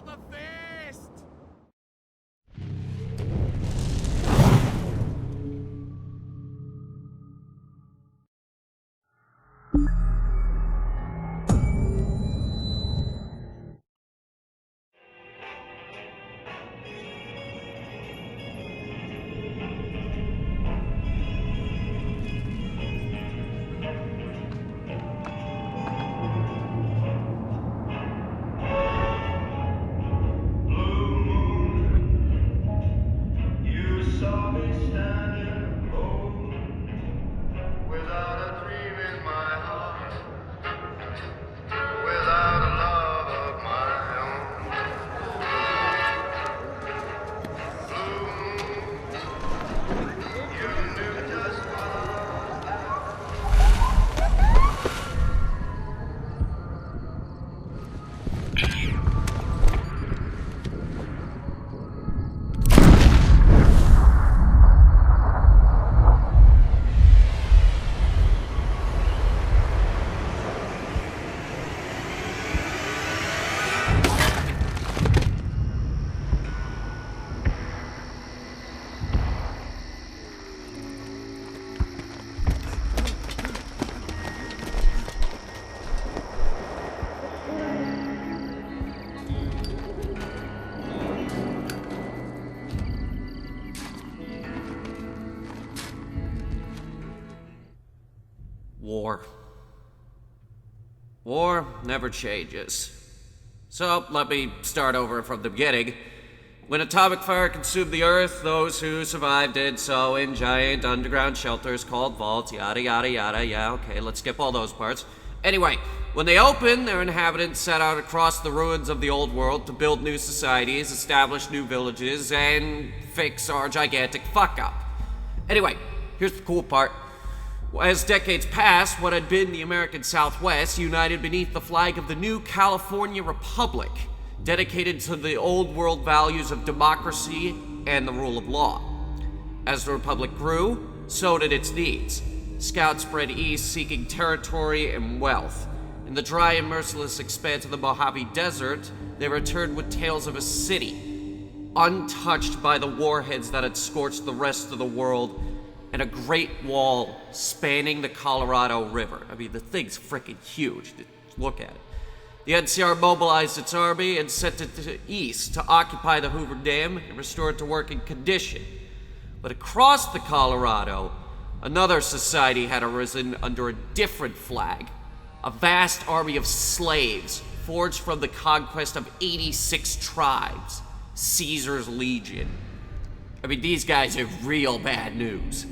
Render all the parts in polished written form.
the fist! War. War never changes. So, let me start over from the beginning. When atomic fire consumed the Earth, those who survived did so in giant underground shelters called vaults, yada yada yada. Yeah, okay, let's skip all those parts. Anyway, when they opened, their inhabitants set out across the ruins of the old world to build new societies, establish new villages, and fix our gigantic fuck-up. Anyway, here's the cool part. As decades passed, what had been the American Southwest united beneath the flag of the new California Republic, dedicated to the old world values of democracy and the rule of law. As the Republic grew, so did its needs. Scouts spread east seeking territory and wealth. In the dry and merciless expanse of the Mojave Desert, they returned with tales of a city, untouched by the warheads that had scorched the rest of the world, and a great wall spanning the Colorado River. I mean, the thing's freaking huge. Look at it. The NCR mobilized its army and sent it to east to occupy the Hoover Dam and restore it to working condition. But across the Colorado, another society had arisen under a different flag. A vast army of slaves forged from the conquest of 86 tribes. Caesar's Legion. I mean, these guys are real bad news.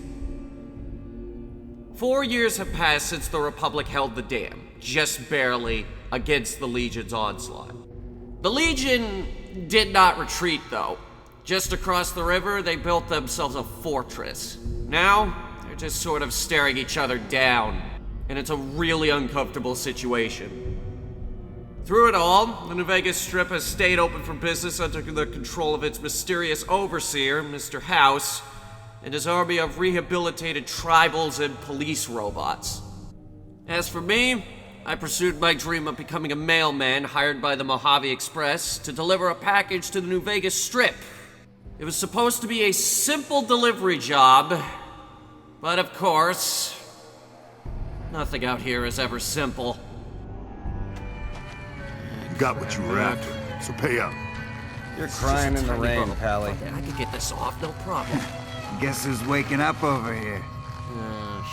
4 years have passed since the Republic held the dam, just barely, against the Legion's onslaught. The Legion did not retreat, though. Just across the river, they built themselves a fortress. Now, they're just sort of staring each other down, and it's a really uncomfortable situation. Through it all, the New Vegas Strip has stayed open for business under the control of its mysterious overseer, Mr. House, and his army of rehabilitated tribals and police robots. As for me, I pursued my dream of becoming a mailman hired by the Mojave Express to deliver a package to the New Vegas Strip. It was supposed to be a simple delivery job, but of course, nothing out here is ever simple. You got what you were after, so pay up. You're crying in the rain, Pally. I can get this off, no problem. Guess who's waking up over here? Oh,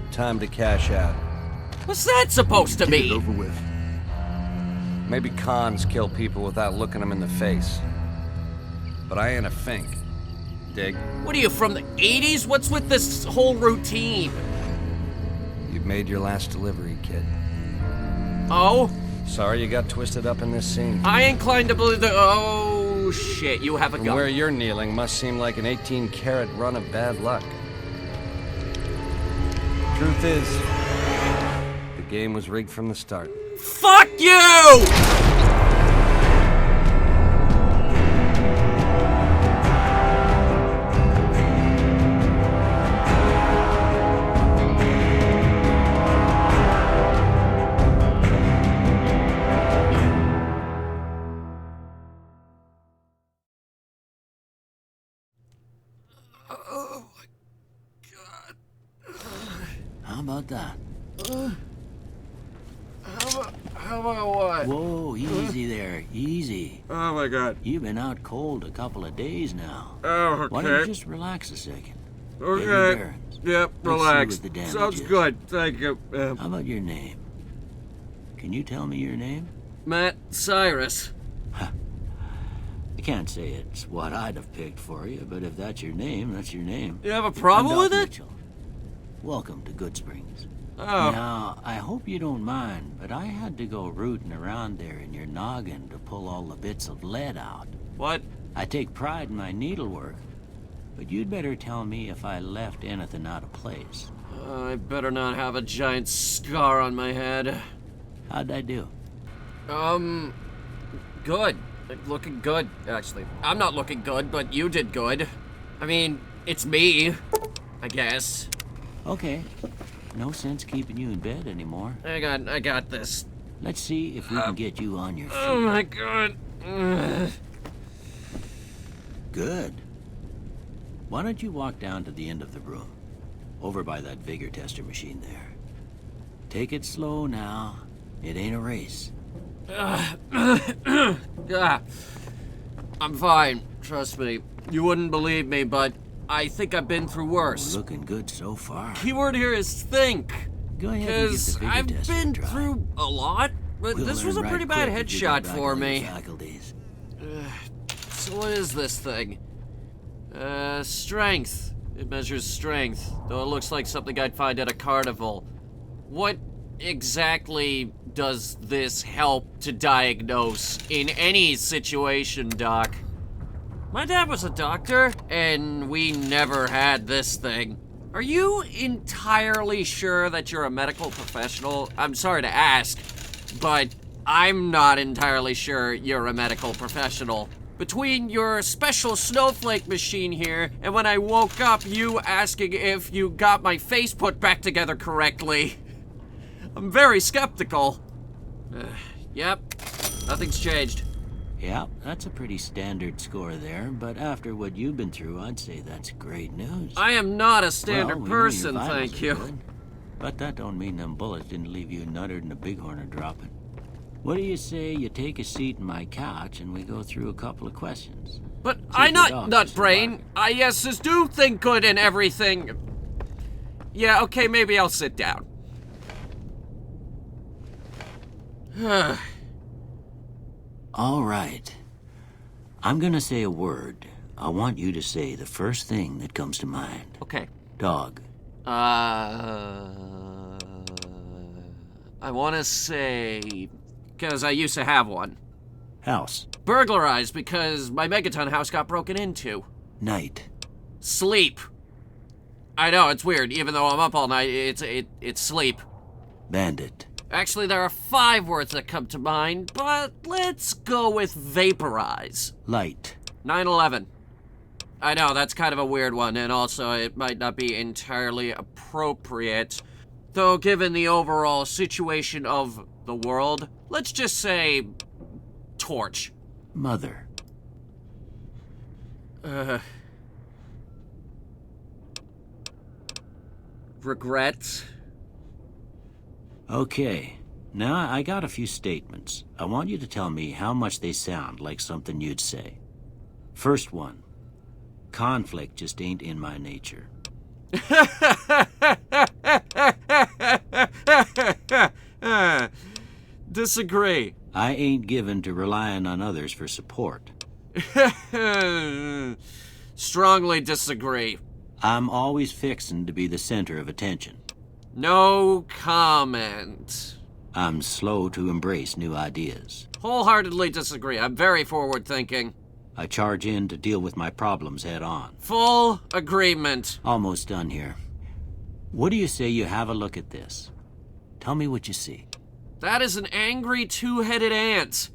shit. Time to cash out. What's that supposed to Get it mean? over with. Maybe cons kill people without looking them in the face. But I ain't a fink. Dig? What are you, from the 80s? What's with this whole routine? You've made your last delivery, kid. Oh? Sorry you got twisted up in this scene. I incline to believe that. Oh, shit, you have a And gun. where you're kneeling must seem like an 18-carat run of bad luck. Truth is, the game was rigged from the start. Fuck you! How about that? How about what? Whoa, easy there, easy. Oh my god. You've been out cold a couple of days now. Oh, Why don't you okay. just relax a second? Get your Okay. bearings. Yep, Let's see relax. what the damage Sounds is. good. Thank you. How about your name? Can you tell me your name? Matt Cyrus. I can't say it's what I'd have picked for you, but if that's your name, that's your name. You have a I'm problem Doc with it? Mitchell. Welcome to Goodsprings. Oh. Now, I hope you don't mind, but I had to go rooting around there in your noggin to pull all the bits of lead out. What? I take pride in my needlework, but you'd better tell me if I left anything out of place. I better not have a giant scar on my head. How'd I do? Good. Looking good, actually. I'm not looking good, but you did good. I mean, it's me, I guess. Okay. No sense keeping you in bed anymore. I got this. Let's see if we can get you on your feet. Oh my god. Good. Why don't you walk down to the end of the room? Over by that vigor tester machine there. Take it slow now. It ain't a race. Yeah. I'm fine. Trust me. You wouldn't believe me, but I think I've been through worse. Looking good so far. Keyword here is think. Go ahead and get Because the vigor I've tester been dry. through a lot, but We'll this was a learn pretty right bad quick if you headshot get back for on your me. faculties. So what is this thing? Strength. It measures strength, though it looks like something I'd find at a carnival. What exactly does this help to diagnose in any situation, Doc? My dad was a doctor, and we never had this thing. Are you entirely sure that you're a medical professional? I'm sorry to ask, but I'm not entirely sure you're a medical professional. Between your special snowflake machine here and when I woke up, you asking if you got my face put back together correctly, I'm very skeptical. Yep, nothing's changed. Yeah, that's a pretty standard score there, but after what you've been through, I'd say that's great news. I am not a standard Well, we know your person, vitals thank are you. good, but that don't mean them bullets didn't leave you nuttered and a bighorn dropping. What do you say you take a seat in my couch and we go through a couple of questions? But See I if your not dog's nut a brain. survivor. I yeses do think good and everything. Yeah, okay, maybe I'll sit down. All right. I'm gonna say a word. I want you to say the first thing that comes to mind. Okay. Dog. I want to say, because I used to have one. House. Burglarized because my Megaton house got broken into. Night. Sleep. I know, it's weird. Even though I'm up all night, it's sleep. Bandit. Actually, there are 5 words that come to mind, but let's go with vaporize. Light. 9/11. I know, that's kind of a weird one, and also it might not be entirely appropriate. Though, given the overall situation of the world, let's just say torch. Mother. Regret. Okay. Now, I got a few statements. I want you to tell me how much they sound like something you'd say. First one. Conflict just ain't in my nature. Disagree. I ain't given to relying on others for support. Strongly disagree. I'm always fixin' to be the center of attention. No comment. I'm slow to embrace new ideas. Wholeheartedly disagree. I'm very forward-thinking. I charge in to deal with my problems head on. Full agreement. Almost done here. What do you say you have a look at this? Tell me what you see. That is an angry 2-headed ant.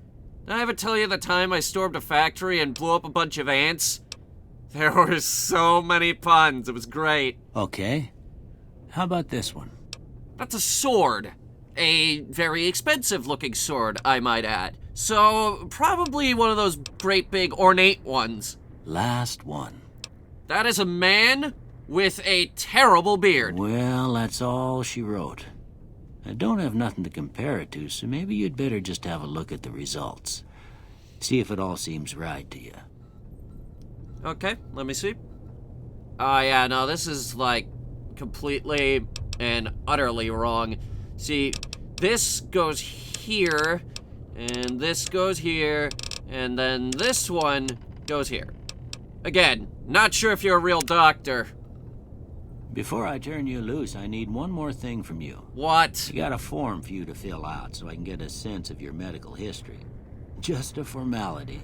Did I ever tell you the time I stormed a factory and blew up a bunch of ants? There were so many puns. It was great. Okay. How about this one? That's a sword. A very expensive-looking sword, I might add. So, probably one of those great big ornate ones. Last one. That is a man with a terrible beard. Well, that's all she wrote. I don't have nothing to compare it to, so maybe you'd better just have a look at the results. See if it all seems right to you. Okay, let me see. Oh yeah, no, this is like completely and utterly wrong. See, this goes here, and this goes here, and then this one goes here. Again, not sure if you're a real doctor. Before I turn you loose, I need one more thing from you. What? I got a form for you to fill out so I can get a sense of your medical history. Just a formality.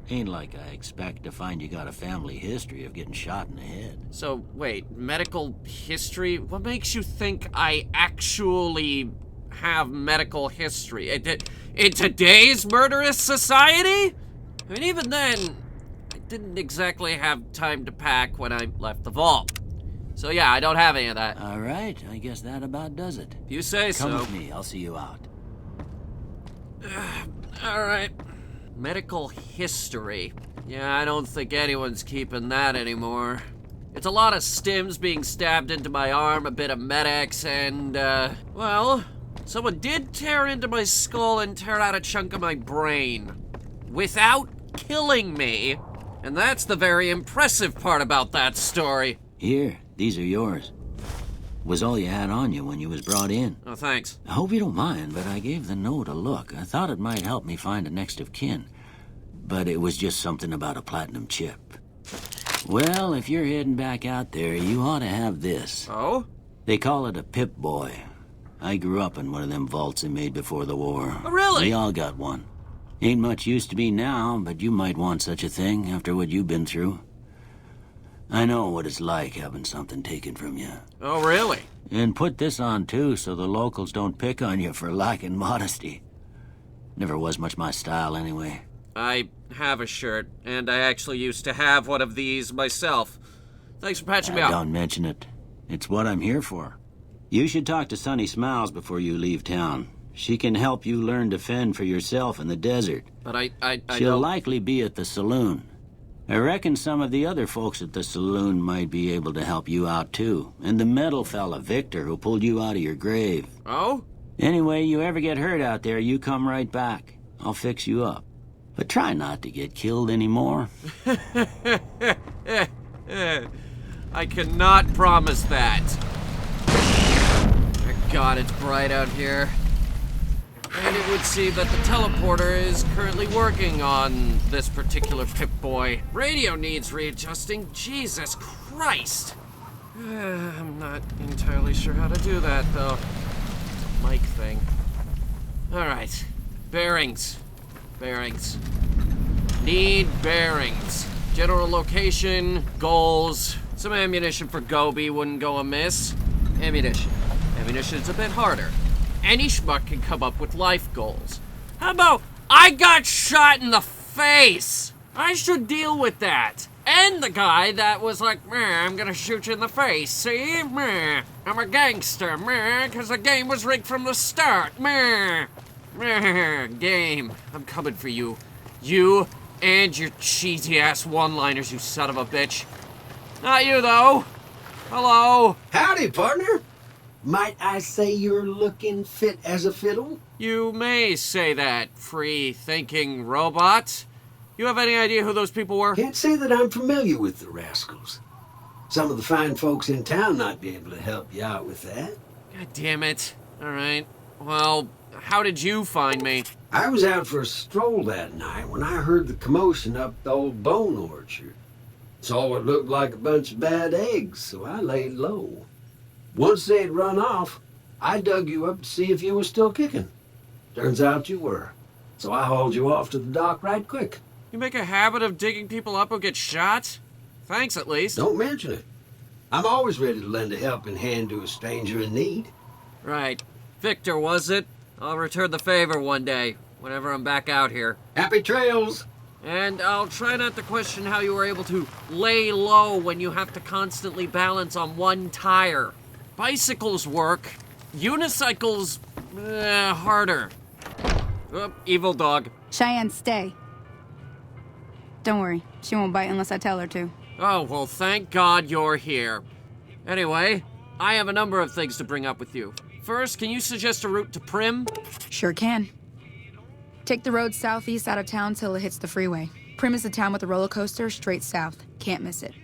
Ain't like I expect to find you got a family history of getting shot in the head. So, wait, medical history? What makes you think I actually have medical history? In today's murderous society? I mean, even then, I didn't exactly have time to pack when I left the vault. So yeah, I don't have any of that. All right, I guess that about does it. You say so. Come with me, I'll see you out. All right. Medical history. Yeah, I don't think anyone's keeping that anymore. It's a lot of stims being stabbed into my arm, a bit of Med-X, and, well, someone did tear into my skull and tear out a chunk of my brain. Without killing me. And that's the very impressive part about that story. Here, these are yours. Was all you had on you when you was brought in. Oh, thanks. I hope you don't mind, but I gave the note a look. I thought it might help me find a next of kin. But it was just something about a platinum chip. Well, if you're heading back out there, you ought to have this. Oh? They call it a Pip-Boy. I grew up in one of them vaults they made before the war. Oh, really? We all got one. Ain't much use to me now, but you might want such a thing after what you've been through. I know what it's like having something taken from you. Oh, really? And put this on, too, so the locals don't pick on you for lacking modesty. Never was much my style, anyway. I have a shirt, and I actually used to have one of these myself. Thanks for patching me up. Don't mention it. It's what I'm here for. You should talk to Sunny Smiles before you leave town. She can help you learn to fend for yourself in the desert. But I She'll don't... likely be at the saloon. I reckon some of the other folks at the saloon might be able to help you out, too. And the metal fella, Victor, who pulled you out of your grave. Oh? Anyway, you ever get hurt out there, you come right back. I'll fix you up. But try not to get killed anymore. I cannot promise that. God, it's bright out here. And it would seem that the teleporter is currently working on this particular Pip-Boy. Radio needs readjusting. Jesus Christ. I'm not entirely sure how to do that, though. Mic thing. Alright. Bearings. Bearings. Need bearings. General location, goals. Some ammunition for Gobi wouldn't go amiss. Ammunition. Ammunition's a bit harder. Any schmuck can come up with life goals. How about, I got shot in the face? I should deal with that. And the guy that was like, meh, I'm gonna shoot you in the face, see? Meh, I'm a gangster, meh, because the game was rigged from the start, meh. Meh, game, I'm coming for you. You and your cheesy-ass one-liners, you son of a bitch. Not you, though. Hello. Howdy, partner. Might I say you're looking fit as a fiddle? You may say that, free-thinking robot. You have any idea who those people were? Can't say that I'm familiar with the rascals. Some of the fine folks in town might be able to help you out with that. God damn it. All right. Well, how did you find me? I was out for a stroll that night when I heard the commotion up the old bone orchard. Saw what looked like a bunch of bad eggs, so I laid low. Once they had run off, I dug you up to see if you were still kicking. Turns out you were. So I hauled you off to the dock right quick. You make a habit of digging people up who get shot? Thanks, at least. Don't mention it. I'm always ready to lend a helping hand to a stranger in need. Right. Victor, was it? I'll return the favor one day, whenever I'm back out here. Happy trails! And I'll try not to question how you were able to lay low when you have to constantly balance on one tire. Bicycles work. Unicycles, harder. Oh, evil dog. Cheyenne, stay. Don't worry. She won't bite unless I tell her to. Oh, well, thank God you're here. Anyway, I have a number of things to bring up with you. First, can you suggest a route to Prim? Sure can. Take the road southeast out of town till it hits the freeway. Prim is the town with the roller coaster straight south. Can't miss it.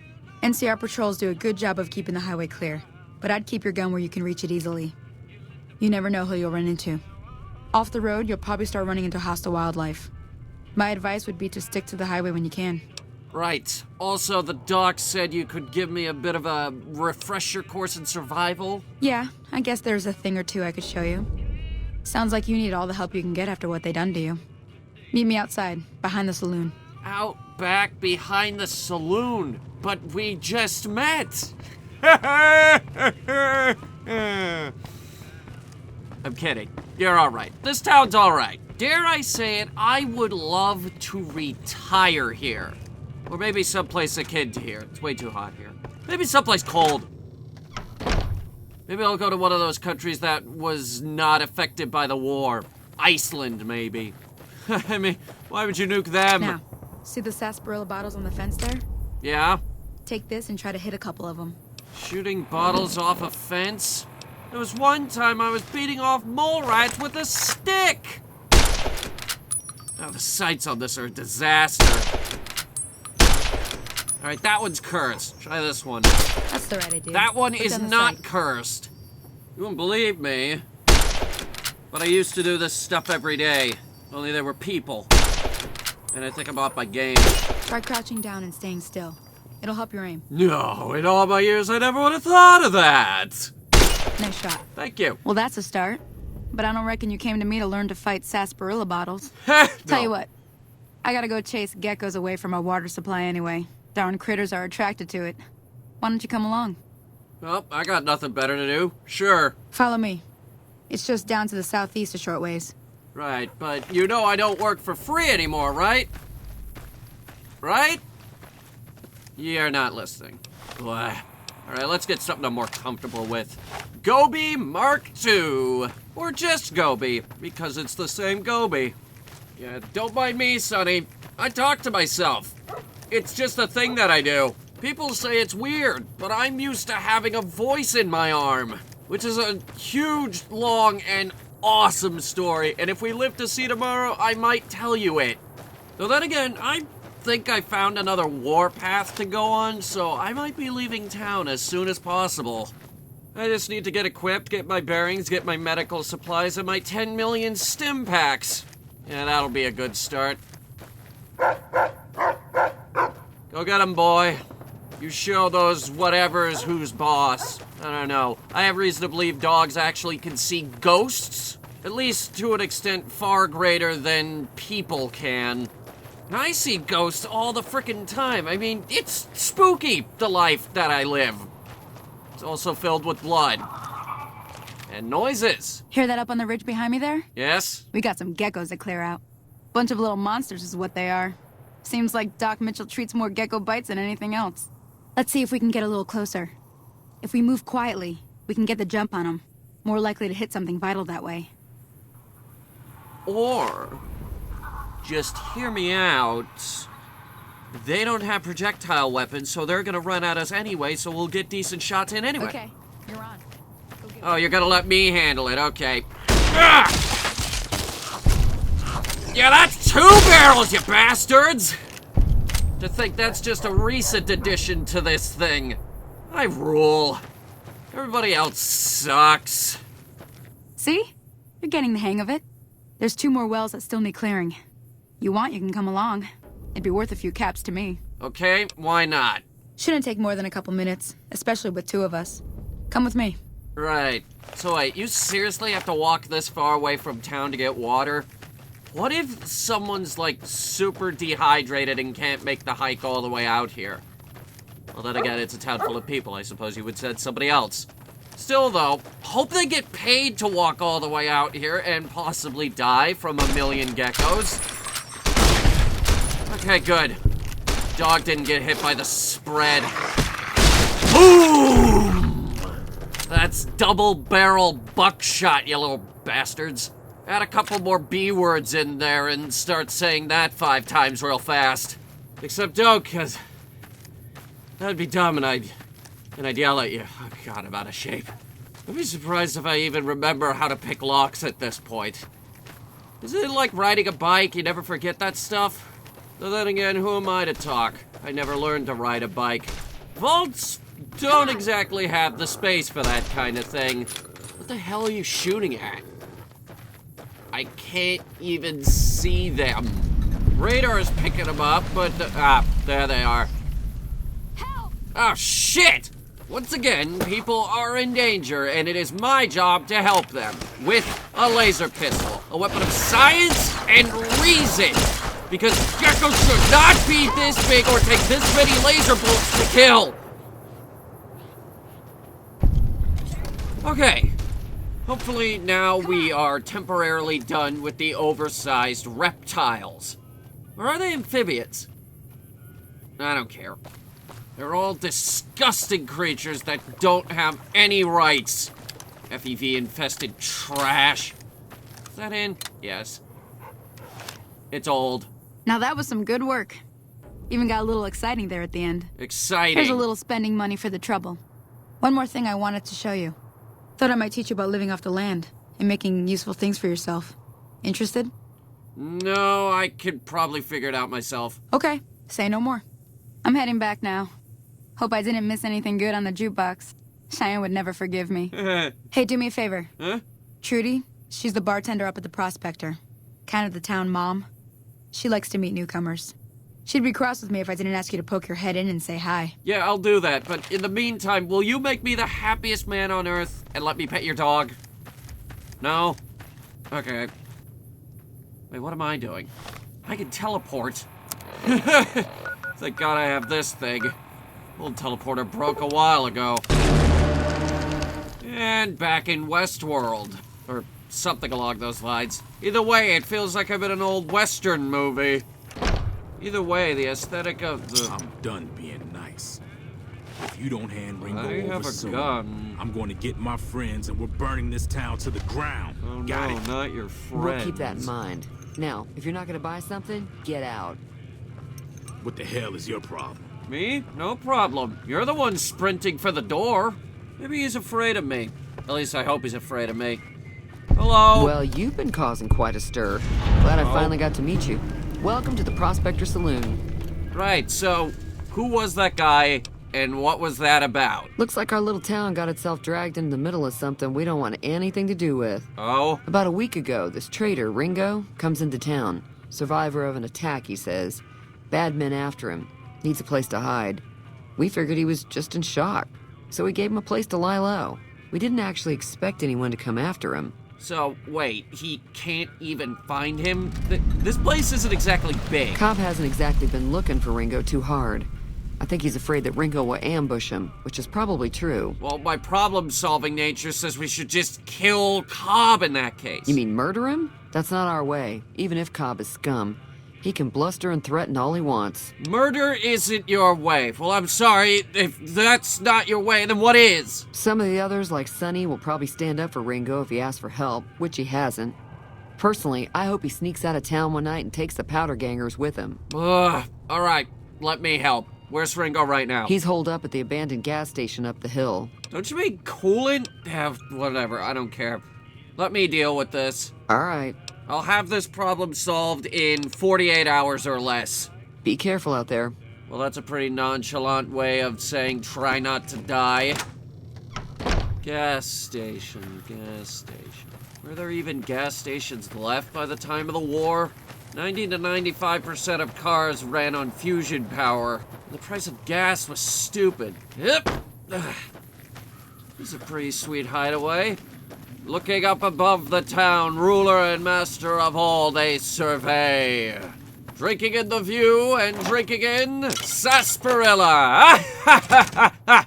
NCR patrols do a good job of keeping the highway clear, but I'd keep your gun where you can reach it easily. You never know who you'll run into. Off the road, you'll probably start running into hostile wildlife. My advice would be to stick to the highway when you can. Right. Also, the doc said you could give me a bit of a refresher course in survival. Yeah, I guess there's a thing or two I could show you. Sounds like you need all the help you can get after what they done to you. Meet me outside, behind the saloon. Out back behind the saloon. But we just met. I'm kidding. You're alright. This town's alright. Dare I say it, I would love to retire here. Or maybe someplace akin to here. It's way too hot here. Maybe someplace cold. Maybe I'll go to one of those countries that was not affected by the war. Iceland, maybe. I mean, why would you nuke them? Now, see the sarsaparilla bottles on the fence there? Yeah? Take this and try to hit a couple of them. Shooting bottles off a fence? There was one time I was beating off mole rats with a stick! Oh, the sights on this are a disaster. Alright, that one's cursed. Try this one. That's the right idea. That one Put is down the not sight. cursed. You won't believe me, but I used to do this stuff every day. Only there were people. And I think I'm off my game. Try crouching down and staying still. It'll help your aim. No, in all my years I never would have thought of that. Nice shot. Thank you. Well, that's a start. But I don't reckon you came to me to learn to fight sarsaparilla bottles. No. Tell you what, I gotta go chase geckos away from our water supply anyway. Darn critters are attracted to it. Why don't you come along? Well, I got nothing better to do. Sure. Follow me. It's just down to the southeast a short ways. Right, but you know I don't work for free anymore, right? Right? You're not listening. Blah. Alright, let's get something I'm more comfortable with. Gobi Mark II. Or just Gobi, because it's the same Gobi. Yeah, don't mind me, Sonny. I talk to myself. It's just a thing that I do. People say it's weird, but I'm used to having a voice in my arm. Which is a huge, long, and awesome story, and if we live to see tomorrow, I might tell you it. Though then again, I think I found another warpath to go on, so I might be leaving town as soon as possible. I just need to get equipped, get my bearings, get my medical supplies, and my 10 million stim packs. Yeah, that'll be a good start. Go get 'em, boy. You show those whatevers who's boss. I don't know. I have reason to believe dogs actually can see ghosts. At least to an extent far greater than people can. I see ghosts all the frickin' time. I mean, it's spooky, the life that I live. It's also filled with blood. And noises. Hear that up on the ridge behind me there? Yes? We got some geckos to clear out. Bunch of little monsters is what they are. Seems like Doc Mitchell treats more gecko bites than anything else. Let's see if we can get a little closer. If we move quietly, we can get the jump on them. More likely to hit something vital that way. Or, just hear me out. They don't have projectile weapons, so they're gonna run at us anyway, so we'll get decent shots in anyway. Okay, you're on. Go get Oh, you're gonna let me handle it, okay. Ah! Yeah, that's 2 barrels, you bastards! To think that's just a recent addition to this thing. I rule. Everybody else sucks. See? You're getting the hang of it. There's 2 more wells that still need clearing. You want, you can come along. It'd be worth a few caps to me. Okay, why not? Shouldn't take more than a couple minutes, especially with 2 of us. Come with me. Right. So wait, you seriously have to walk this far away from town to get water? What if someone's, like, super dehydrated and can't make the hike all the way out here? Well, then again, it's a town full of people. I suppose you would send somebody else. Still, though, hope they get paid to walk all the way out here and possibly die from a million geckos. Okay, good. Dog didn't get hit by the spread. Boom! That's double-barrel buckshot, you little bastards. Add a couple more B words in there and start saying that 5 times real fast. Except don't, because that'd be dumb and I'd and I'd yell at you. Oh, God, I'm out of shape. I'd be surprised if I even remember how to pick locks at this point. Isn't it like riding a bike? You never forget that stuff? Though then again, who am I to talk? I never learned to ride a bike. Vaults don't exactly have the space for that kind of thing. What the hell are you shooting at? I can't even see them. Radar is picking them up, but... there they are. Help! Oh, shit! Once again, people are in danger, and it is my job to help them. With a laser pistol, a weapon of science and reason. Because geckos should not be this big or take this many laser bolts to kill. Okay. Hopefully now we are temporarily done with the oversized reptiles. Or are they amphibians? I don't care. They're all disgusting creatures that don't have any rights. FEV-infested trash. Is that in? Yes. It's old. Now that was some good work. Even got a little exciting there at the end. Exciting. Here's a little spending money for the trouble. One more thing I wanted to show you. Thought I might teach you about living off the land and making useful things for yourself. Interested? No, I could probably figure it out myself. Okay, say no more. I'm heading back now. Hope I didn't miss anything good on the jukebox. Cheyenne would never forgive me. Hey, do me a favor. Huh? Trudy, she's the bartender up at the Prospector. Kind of the town mom. She likes to meet newcomers. She'd be cross with me if I didn't ask you to poke your head in and say hi. Yeah, I'll do that, but in the meantime, will you make me the happiest man on Earth and let me pet your dog? No? Okay. Wait, what am I doing? I can teleport. Thank God I have this thing. Old teleporter broke a while ago. And back in Westworld. Or something along those lines. Either way, it feels like I'm in an old Western movie. Either way, the aesthetic of the... I'm done being nice. If you don't hand Ringo I over have a soon, gun. I'm going to get my friends and we're burning this town to the ground. Oh Got no, it? not your friends. We'll keep that in mind. Now, if you're not gonna buy something, get out. What the hell is your problem? Me? No problem. You're the one sprinting for the door. Maybe he's afraid of me. At least I hope he's afraid of me. Hello? Well, you've been causing quite a stir. Glad I finally got to meet you. Welcome to the Prospector Saloon. Right, so, who was that guy, and what was that about? Looks like our little town got itself dragged into the middle of something we don't want anything to do with. Oh? About a week ago, this traitor, Ringo, comes into town. Survivor of an attack, he says. Bad men after him. Needs a place to hide. We figured he was just in shock, so we gave him a place to lie low. We didn't actually expect anyone to come after him. So, wait, he can't even find him? This place isn't exactly big. Cobb hasn't exactly been looking for Ringo too hard. I think he's afraid that Ringo will ambush him, which is probably true. Well, my problem-solving nature says we should just kill Cobb in that case. You mean murder him? That's not our way, even if Cobb is scum. He can bluster and threaten all he wants. Murder isn't your way. Well, I'm sorry. If that's not your way, then what is? Some of the others, like Sonny, will probably stand up for Ringo if he asks for help, which he hasn't. Personally, I hope he sneaks out of town one night and takes the powder gangers with him. All right, let me help. Where's Ringo right now? He's holed up at the abandoned gas station up the hill. Don't you mean coolant? Whatever, I don't care. Let me deal with this. All right. I'll have this problem solved in 48 hours or less. Be careful out there. Well, that's a pretty nonchalant way of saying try not to die. Gas station. Were there even gas stations left by the time of the war? 90 to 95% of cars ran on fusion power. The price of gas was stupid. Yep. This is a pretty sweet hideaway. Looking up above the town, ruler and master of all they survey. Drinking in the view and drinking in sarsaparilla.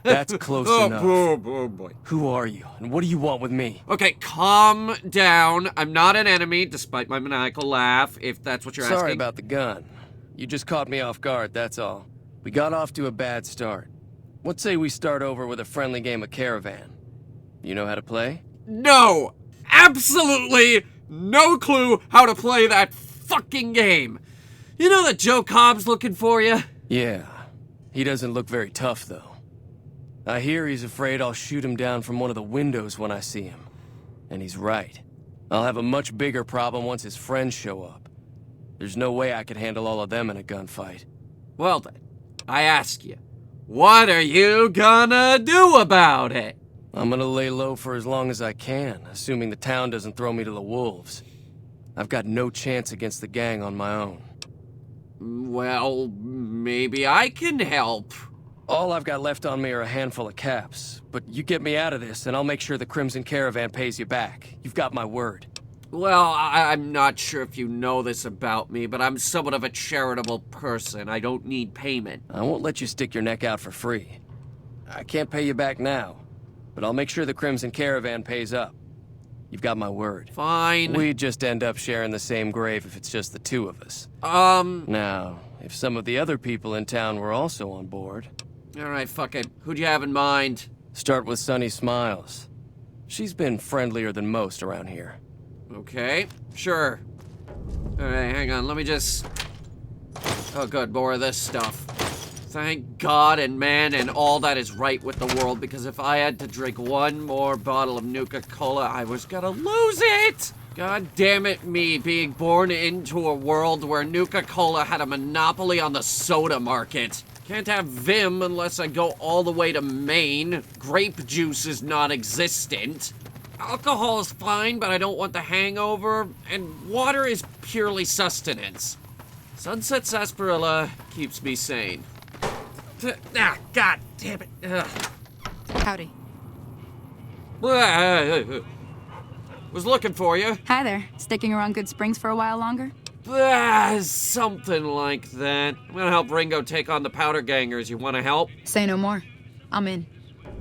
That's close enough. Oh boy. Who are you, and what do you want with me? Okay, calm down. I'm not an enemy, despite my maniacal laugh, if that's what you're asking. Sorry about the gun. You just caught me off guard, that's all. We got off to a bad start. Let's say we start over with a friendly game of Caravan. You know how to play? No! Absolutely no clue how to play that fucking game. You know that Joe Cobb's looking for you? Yeah. He doesn't look very tough, though. I hear he's afraid I'll shoot him down from one of the windows when I see him. And he's right. I'll have a much bigger problem once his friends show up. There's no way I could handle all of them in a gunfight. Well then, I ask you, what are you gonna do about it? I'm gonna lay low for as long as I can, assuming the town doesn't throw me to the wolves. I've got no chance against the gang on my own. Well, maybe I can help. All I've got left on me are a handful of caps, but you get me out of this and I'll make sure the Crimson Caravan pays you back. You've got my word. Well, I'm not sure if you know this about me, but I'm somewhat of a charitable person. I don't need payment. I won't let you stick your neck out for free. I can't pay you back now, but I'll make sure the Crimson Caravan pays up. You've got my word. Fine. We'd just end up sharing the same grave if it's just the two of us. Now, if some of the other people in town were also on board... Alright, fuck it. Who'd you have in mind? Start with Sunny Smiles. She's been friendlier than most around here. Okay, sure. Alright, hang on, let me just... Oh good, more of this stuff. Thank God and man and all that is right with the world, because if I had to drink one more bottle of Nuka-Cola, I was gonna lose it! God damn it me, being born into a world where Nuka-Cola had a monopoly on the soda market. Can't have Vim unless I go all the way to Maine. Grape juice is non-existent. Alcohol is fine, but I don't want the hangover. And water is purely sustenance. Sunset sarsaparilla keeps me sane. Ah, God damn it. Ugh. Howdy. Was looking for you. Hi there. Sticking around Goodsprings for a while longer? Something like that. I'm gonna help Ringo take on the powder gangers. You wanna help? Say no more. I'm in.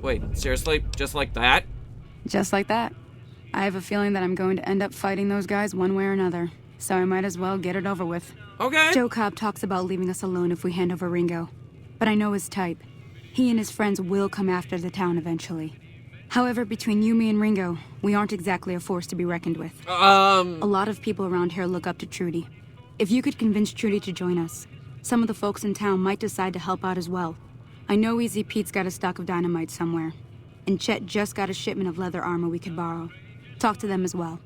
Wait, seriously? Just like that? Just like that. I have a feeling that I'm going to end up fighting those guys one way or another, so I might as well get it over with. Okay. Joe Cobb talks about leaving us alone if we hand over Ringo, but I know his type. He and his friends will come after the town eventually. However, between you, me, and Ringo, we aren't exactly a force to be reckoned with. A lot of people around here look up to Trudy. If you could convince Trudy to join us, some of the folks in town might decide to help out as well. I know Easy Pete's got a stock of dynamite somewhere, and Chet just got a shipment of leather armor we could borrow. Talk to them as well.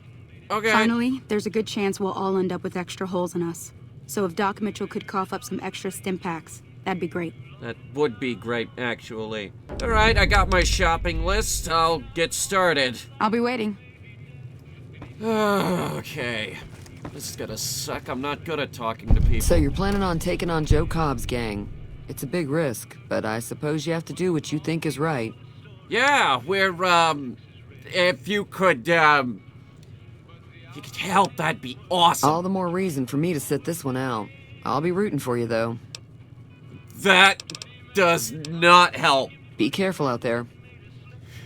Okay. Finally, there's a good chance we'll all end up with extra holes in us. So if Doc Mitchell could cough up some extra stim packs, that'd be great. That would be great, actually. Alright, I got my shopping list. I'll get started. I'll be waiting. Okay. This is gonna suck. I'm not good at talking to people. So you're planning on taking on Joe Cobb's gang. It's a big risk, but I suppose you have to do what you think is right. Yeah, if you could help, that'd be awesome. All the more reason for me to sit this one out. I'll be rooting for you, though. That does not help. Be careful out there.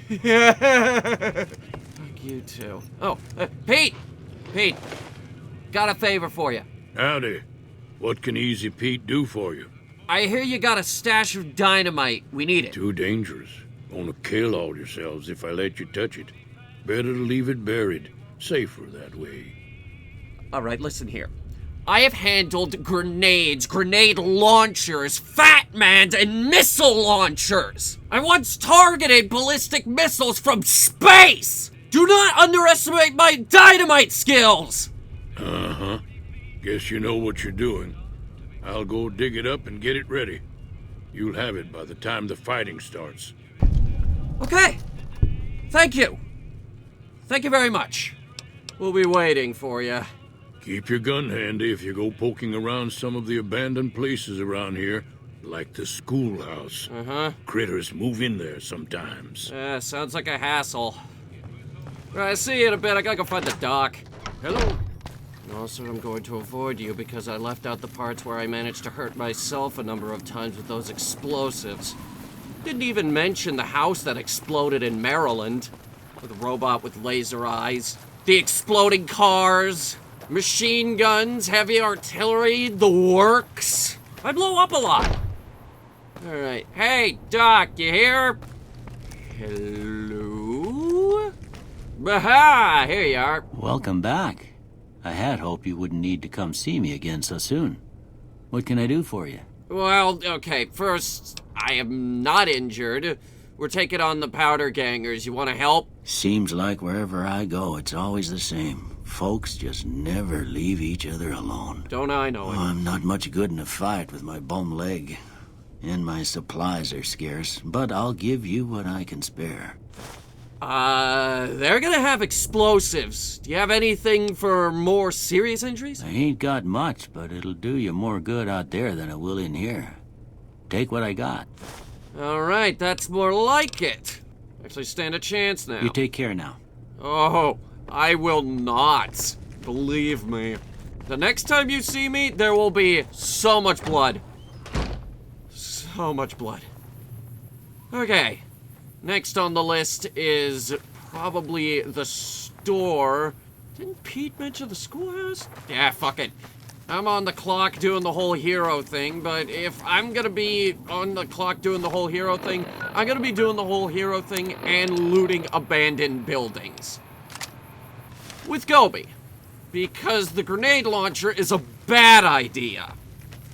Fuck you too. Oh, Pete! Pete, got a favor for you. Howdy. What can Easy Pete do for you? I hear you got a stash of dynamite. We need it. Too dangerous. Gonna kill all yourselves if I let you touch it. Better to leave it buried. Safer that way. Alright, listen here. I have handled grenades, grenade launchers, Fat Mans, and missile launchers. I once targeted ballistic missiles from space. Do not underestimate my dynamite skills. Uh-huh. Guess you know what you're doing. I'll go dig it up and get it ready. You'll have it by the time the fighting starts. Okay. Thank you. Thank you very much. We'll be waiting for you. Keep your gun handy if you go poking around some of the abandoned places around here, like the schoolhouse. Uh-huh. Critters move in there sometimes. Sounds like a hassle. Alright, see you in a bit. I gotta go find the doc. Hello. Also, I'm going to avoid you because I left out the parts where I managed to hurt myself a number of times with those explosives. Didn't even mention the house that exploded in Maryland. With a robot with laser eyes. The exploding cars. Machine guns, heavy artillery, the works. I blow up a lot. Alright. Hey, Doc, you here? Hello? Aha! Here you are. Welcome back. I had hoped you wouldn't need to come see me again so soon. What can I do for you? Well, okay, first, I am not injured. We're taking on the powder gangers. You want to help? Seems like wherever I go, it's always the same. Folks just never leave each other alone. Don't I know it? I'm not much good in a fight with my bum leg. And my supplies are scarce, but I'll give you what I can spare. They're gonna have explosives. Do you have anything for more serious injuries? I ain't got much, but it'll do you more good out there than it will in here. Take what I got. All right, that's more like it. Actually stand a chance now. You take care now. Oh, I will not. Believe me. The next time you see me, there will be so much blood. So much blood. Okay. Next on the list is probably the store. Didn't Pete mention the schoolhouse? Yeah, fuck it. I'm on the clock doing the whole hero thing, but if I'm gonna be on the clock doing the whole hero thing, I'm gonna be doing the whole hero thing and looting abandoned buildings. With Gobi. Because the grenade launcher is a bad idea.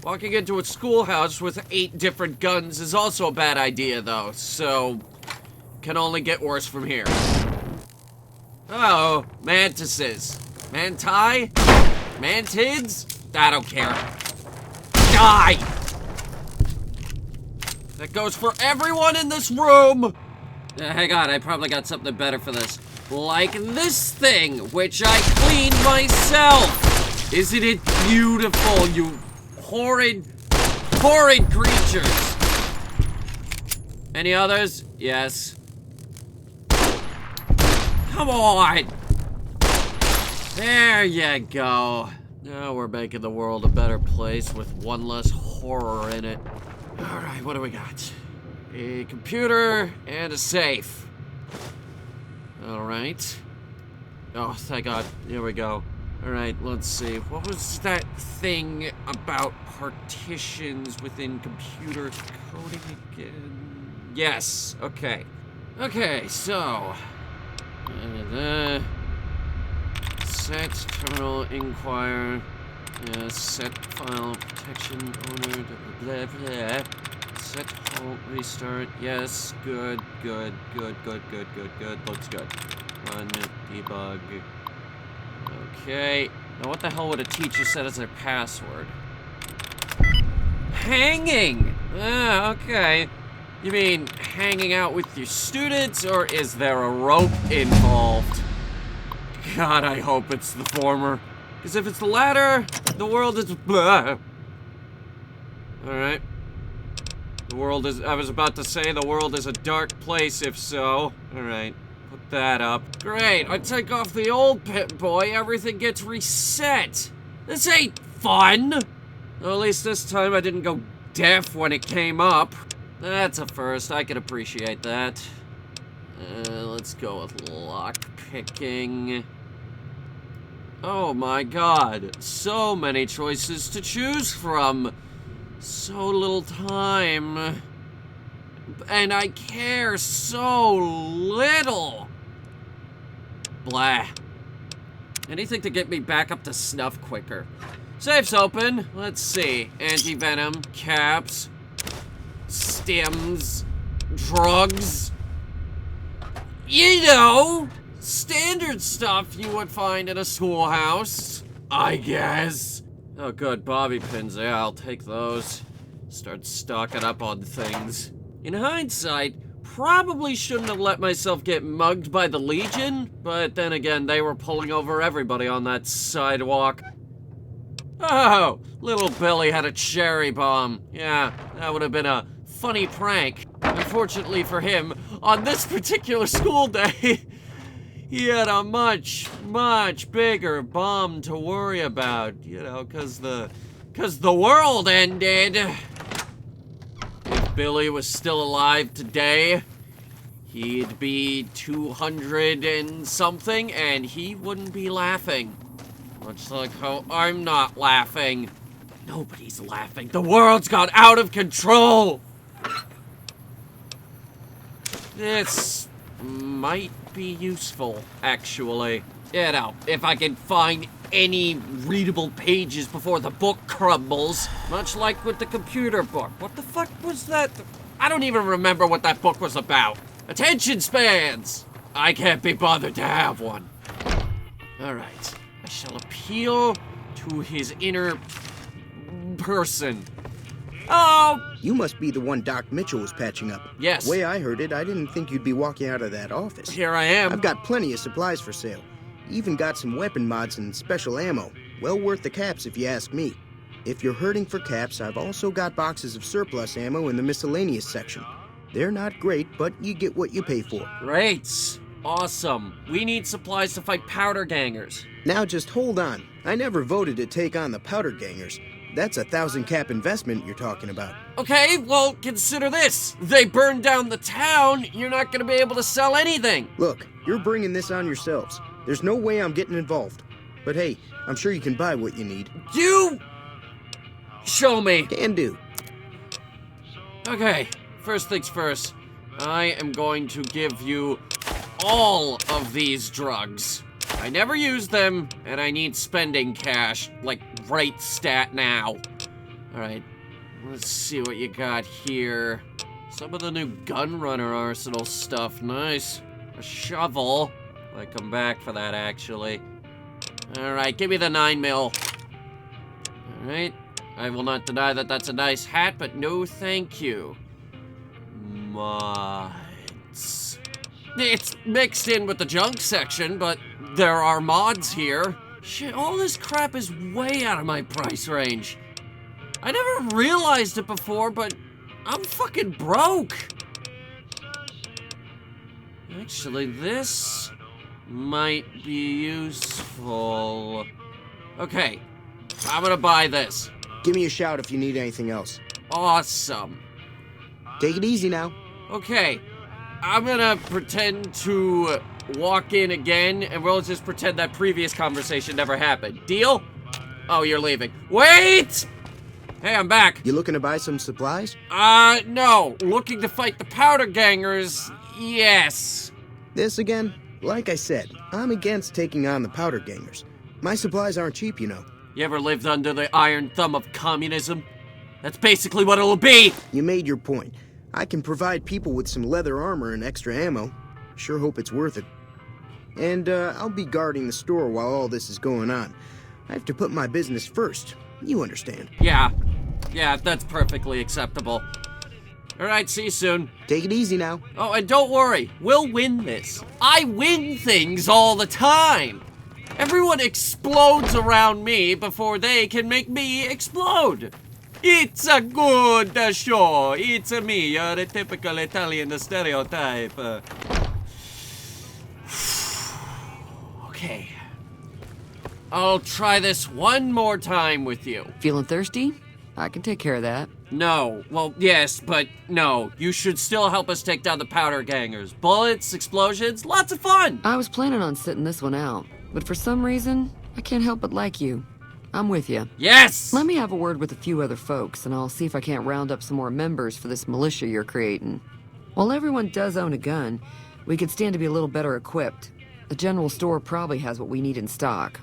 Walking into a schoolhouse with 8 different guns is also a bad idea, though, so can only get worse from here. Oh, mantises. Manti? Mantids? I don't care. Die! That goes for everyone in this room! Hang on, I probably got something better for this. Like this thing, which I cleaned myself! Isn't it beautiful, you horrid, horrid creatures? Any others? Yes. Come on! There you go. Now we're making the world a better place with one less horror in it. Alright, what do we got? A computer and a safe. Alright. Oh, thank God. Here we go. Alright, let's see. What was that thing about partitions within computer coding again? Yes, okay. Okay, so... set terminal inquire. Set file protection owner. Blah, blah, blah. Set halt restart. Yes, good. Looks good. Run debug. Okay. Now what the hell would a teacher set as their password? Hanging! Ah, okay. You mean hanging out with your students, or is there a rope involved? God, I hope it's the former. Because if it's the latter, the world is... blah. Alright. The world is... I was about to say the world is a dark place, if so. Alright. Put that up. Great, I take off the old Pip-Boy, everything gets reset. This ain't fun! Well, at least this time I didn't go deaf when it came up. That's a first, I can appreciate that. Let's go with lock picking. Oh my God, so many choices to choose from. So little time. And I care so little. Blah. Anything to get me back up to snuff quicker. Safe's open. Let's see. Anti-venom, caps, stims, drugs. You know, standard stuff you would find in a schoolhouse, I guess. Oh good, bobby pins, yeah, I'll take those. Start stocking up on things. In hindsight, probably shouldn't have let myself get mugged by the Legion, but then again, they were pulling over everybody on that sidewalk. Oh, little Billy had a cherry bomb. Yeah, that would have been a funny prank. Unfortunately for him, on this particular school day, he had a much bigger bomb to worry about, you know, cause the world ended. If Billy was still alive today, he'd be 200 and something, and he wouldn't be laughing. Much like how I'm not laughing. Nobody's laughing. The world's got out of control! This might be useful, actually. You know, if I can find any readable pages before the book crumbles. Much like with the computer book. What the fuck was that? I don't even remember what that book was about. Attention spans! I can't be bothered to have one. Alright. I shall appeal to his inner person. Oh! You must be the one Doc Mitchell was patching up. Yes. The way I heard it, I didn't think you'd be walking out of that office. Here I am. I've got plenty of supplies for sale. Even got some weapon mods and special ammo. Well worth the caps if you ask me. If you're hurting for caps, I've also got boxes of surplus ammo in the miscellaneous section. They're not great, but you get what you pay for. Great. Awesome. We need supplies to fight powder gangers. Now just hold on. I never voted to take on the powder gangers. That's a 1,000 cap investment you're talking about. Okay, well, consider this. They burn down the town, you're not gonna be able to sell anything. Look, you're bringing this on yourselves. There's no way I'm getting involved. But hey, I'm sure you can buy what you need. You... show me. Can do. Okay, first things first. I am going to give you all of these drugs. I never use them, and I need spending cash, like right stat now. Alright, let's see what you got here. Some of the new gunrunner arsenal stuff, nice. A shovel. I come back for that, actually. Alright, give me the 9mm. Alright, I will not deny that that's a nice hat, but no thank you. Mods. It's mixed in with the junk section, but there are mods here. Shit, all this crap is way out of my price range. I never realized it before, but I'm fucking broke. Actually, this might be useful. Okay, I'm gonna buy this. Give me a shout if you need anything else. Awesome. Take it easy now. Okay, I'm gonna pretend to walk in again, and we'll just pretend that previous conversation never happened. Deal? Oh, you're leaving. Wait! Hey, I'm back. You looking to buy some supplies? No. Looking to fight the powder gangers, yes. This again? Like I said, I'm against taking on the powder gangers. My supplies aren't cheap, you know. You ever lived under the iron thumb of communism? That's basically what it'll be! You made your point. I can provide people with some leather armor and extra ammo. Sure hope it's worth it. And, I'll be guarding the store while all this is going on. I have to put my business first. You understand. Yeah, that's perfectly acceptable. Alright, see you soon. Take it easy now. Oh, and don't worry, we'll win this. I win things all the time! Everyone explodes around me before they can make me explode. It's a good show. It's me, you're a typical Italian stereotype. Okay. I'll try this one more time with you. Feeling thirsty? I can take care of that. No. Well, yes, but no. You should still help us take down the powder gangers. Bullets, explosions, lots of fun. I was planning on sitting this one out, but for some reason, I can't help but like you. I'm with you. Yes! Let me have a word with a few other folks, and I'll see if I can't round up some more members for this militia you're creating. While everyone does own a gun, we could stand to be a little better equipped. The general store probably has what we need in stock.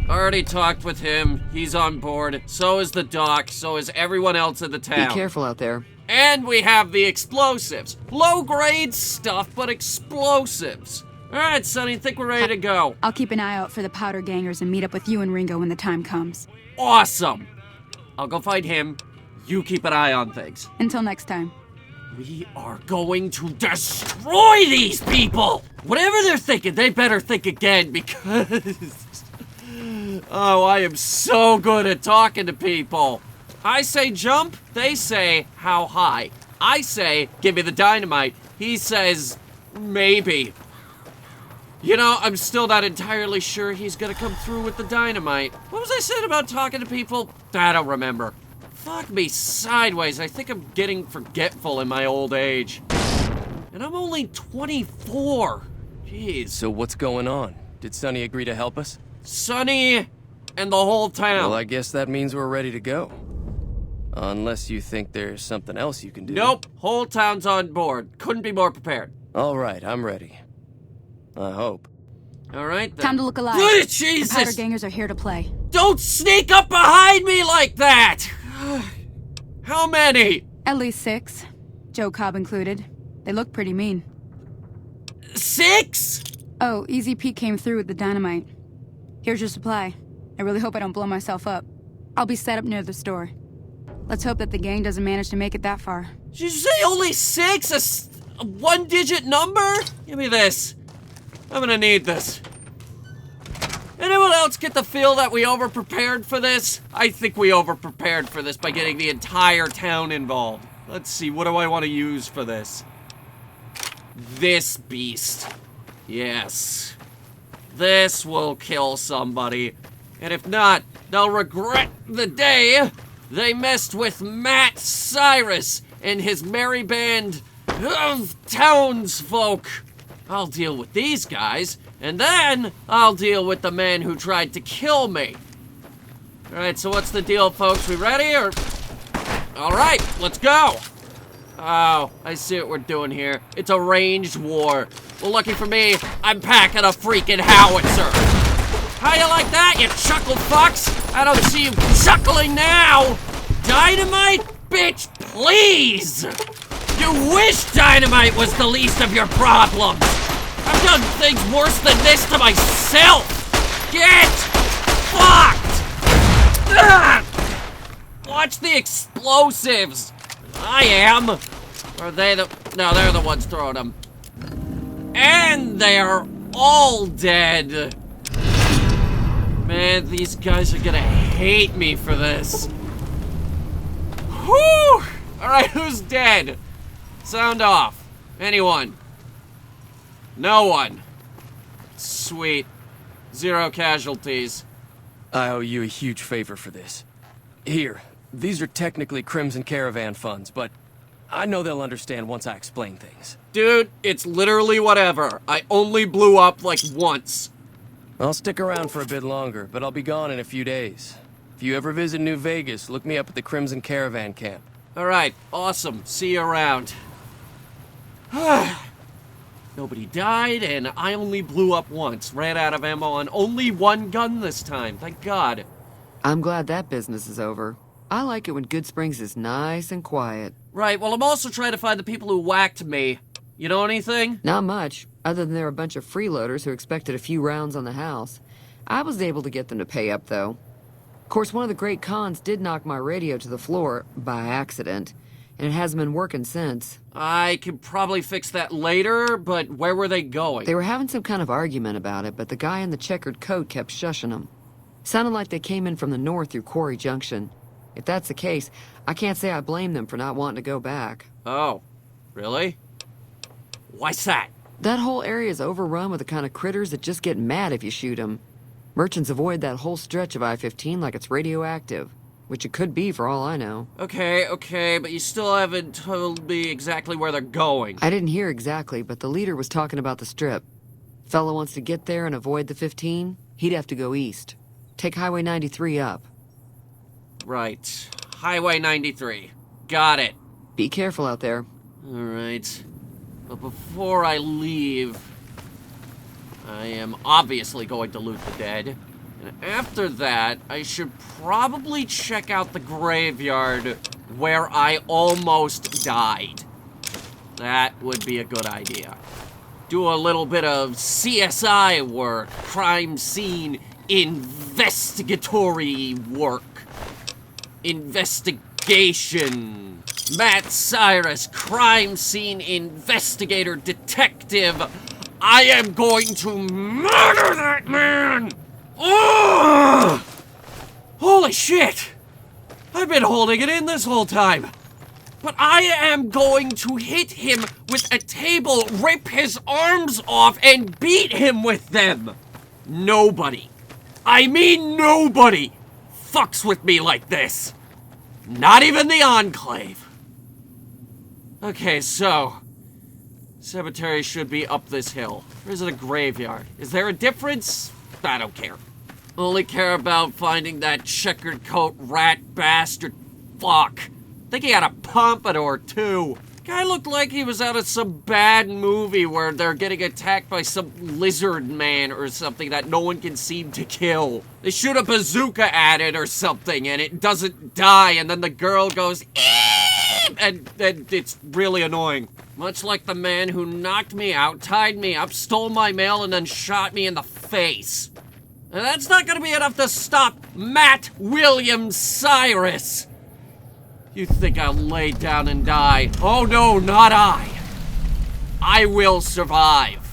Already talked with him. He's on board. So is the doc. So is everyone else in the town. Be careful out there. And we have the explosives. Low-grade stuff, but explosives. All right, Sonny, think we're ready to go. I'll keep an eye out for the powder gangers and meet up with you and Ringo when the time comes. Awesome. I'll go fight him. You keep an eye on things. Until next time. We are going to destroy these people! Whatever they're thinking, they better think again because... Oh, I am so good at talking to people. I say jump, they say how high. I say, give me the dynamite. He says, maybe. You know, I'm still not entirely sure he's gonna come through with the dynamite. What was I saying about talking to people? I don't remember. Fuck me sideways. I think I'm getting forgetful in my old age. And I'm only 24. Jeez. So what's going on? Did Sonny agree to help us? Sonny and the whole town. Well, I guess that means we're ready to go. Unless you think there's something else you can do. Nope. Whole town's on board. Couldn't be more prepared. All right, I'm ready. I hope. All right, then. Time to look alive. Good Jesus! The powder gangers are here to play. Don't sneak up behind me like that! How many? At least 6. Joe Cobb included. They look pretty mean. 6? Oh, Easy Pete came through with the dynamite. Here's your supply. I really hope I don't blow myself up. I'll be set up near the store. Let's hope that the gang doesn't manage to make it that far. Did you say only 6? A one-digit number? Give me this. I'm gonna need this. Anyone else get the feel that we overprepared for this? I think we overprepared for this by getting the entire town involved. Let's see, what do I want to use for this? This beast. Yes. This will kill somebody. And if not, they'll regret the day they messed with Matt Cyrus and his merry band of townsfolk. I'll deal with these guys, and then I'll deal with the man who tried to kill me. Alright, so what's the deal, folks? We ready, or...? Alright, let's go! Oh, I see what we're doing here. It's a ranged war. Well, lucky for me, I'm packing a freaking howitzer. How you like that, you chuckle fucks? I don't see you chuckling now! Dynamite? Bitch, please! You wish dynamite was the least of your problems! I've done things worse than this to myself! Get fucked! Ugh! Watch the explosives! I am! Or are they the... No, they're the ones throwing them. And they're all dead! Man, these guys are gonna hate me for this. Whew! Alright, who's dead? Sound off. Anyone? No one. Sweet. 0 casualties. I owe you a huge favor for this. Here, these are technically Crimson Caravan funds, but I know they'll understand once I explain things. Dude, it's literally whatever. I only blew up like once. I'll stick around for a bit longer, but I'll be gone in a few days. If you ever visit New Vegas, look me up at the Crimson Caravan camp. Alright, awesome. See you around. Nobody died, and I only blew up once. Ran out of ammo on only one gun this time. Thank God. I'm glad that business is over. I like it when Goodsprings is nice and quiet. Right, well, I'm also trying to find the people who whacked me. You know anything? Not much, other than they're a bunch of freeloaders who expected a few rounds on the house. I was able to get them to pay up, though. Of course, one of the great cons did knock my radio to the floor, by accident, and it hasn't been working since. I could probably fix that later, but where were they going? They were having some kind of argument about it, but the guy in the checkered coat kept shushing them. Sounded like they came in from the north through Quarry Junction. If that's the case, I can't say I blame them for not wanting to go back. Oh, really? Why's that? That whole area is overrun with the kind of critters that just get mad if you shoot them. Merchants avoid that whole stretch of I-15 like it's radioactive, which it could be for all I know. Okay, but you still haven't told me exactly where they're going. I didn't hear exactly, but the leader was talking about the strip. Fella wants to get there and avoid the 15, he'd have to go east. Take Highway 93 up. Right. Highway 93. Got it. Be careful out there. Alright. But before I leave, I am obviously going to loot the dead. And after that, I should probably check out the graveyard where I almost died. That would be a good idea. Do a little bit of CSI work, crime scene investigatory work. Investigation. Matt Cyrus, crime scene investigator detective. I am going to murder that man! Ugh! Holy shit! I've been holding it in this whole time. But I am going to hit him with a table, rip his arms off, and beat him with them. Nobody, I mean nobody, fucks with me like this. Not even the Enclave. Okay, so... cemetery should be up this hill. Or is it a graveyard? Is there a difference? I don't care. Only care about finding that checkered coat rat bastard. Fuck. I think he had a pompadour, too. Guy looked like he was out of some bad movie where they're getting attacked by some lizard man or something that no one can seem to kill. They shoot a bazooka at it or something and it doesn't die, and then the girl goes, "Eee!" and it's really annoying. Much like the man who knocked me out, tied me up, stole my mail, and then shot me in the face. And that's not gonna be enough to stop Matt William Cyrus. You think I'll lay down and die? Oh no, not I. I will survive.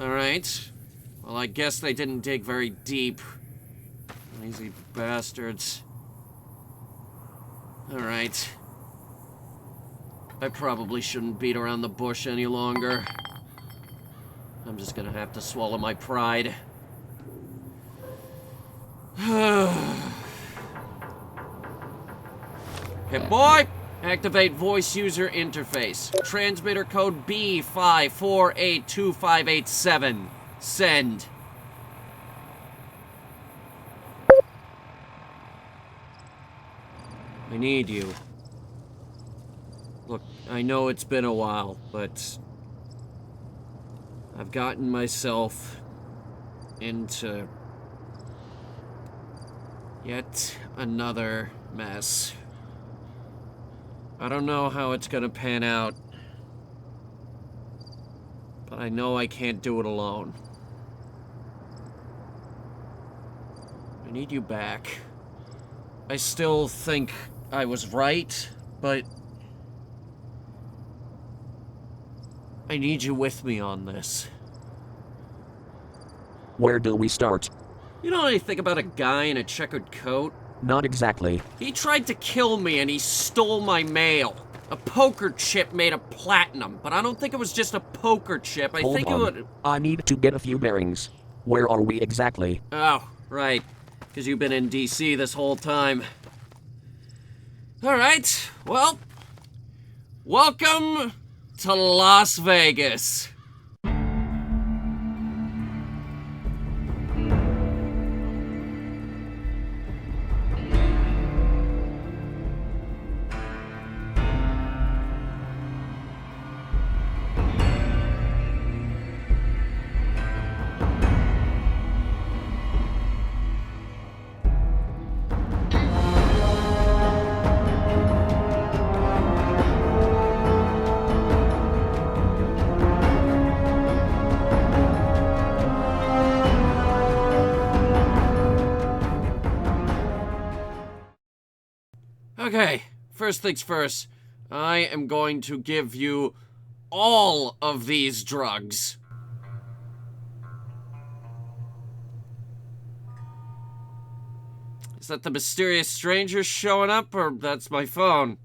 Alright. Well, I guess they didn't dig very deep. Lazy bastards. Alright. I probably shouldn't beat around the bush any longer. I'm just gonna have to swallow my pride. Pip-Boy! Activate voice user interface. Transmitter code B5482587. Send. I need you. Look, I know it's been a while, but I've gotten myself into yet another mess. I don't know how it's gonna pan out, but I know I can't do it alone. I need you back. I still think I was right, but I need you with me on this. Where do we start? You know anything about a guy in a checkered coat? Not exactly. He tried to kill me and he stole my mail. A poker chip made of platinum, but I don't think it was just a poker chip. I think Hold on. it would... I need to get a few bearings. Where are we exactly? Oh, right. Because you've been in D.C. this whole time. Alright, well... Welcome to Las Vegas. Okay, first things first. I am going to give you all of these drugs. Is that the mysterious stranger showing up, or that's my phone?